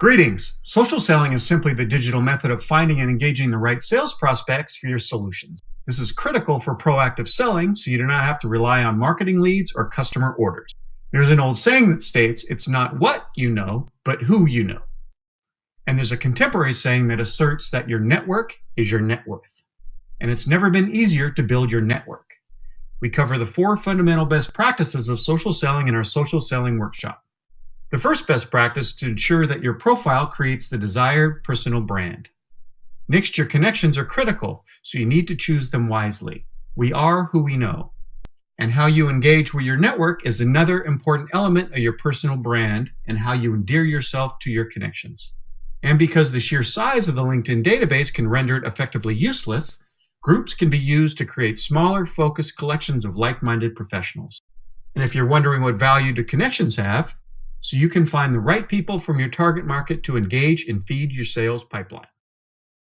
Greetings. Social selling is simply the digital method of finding and engaging the right sales prospects for your solutions. This is critical for proactive selling so you do not have to rely on marketing leads or customer orders. There's an old saying that states it's not what you know, but who you know. And there's a contemporary saying that asserts that your network is your net worth. And it's never been easier to build your network. We cover the 4 fundamental best practices of social selling in our social selling workshop. The first best practice is to ensure that your profile creates the desired personal brand. Next, your connections are critical, so you need to choose them wisely. We are who we know. And how you engage with your network is another important element of your personal brand and how you endear yourself to your connections. And because the sheer size of the LinkedIn database can render it effectively useless, groups can be used to create smaller, focused collections of like-minded professionals. And if you're wondering what value do connections have, so you can find the right people from your target market to engage and feed your sales pipeline.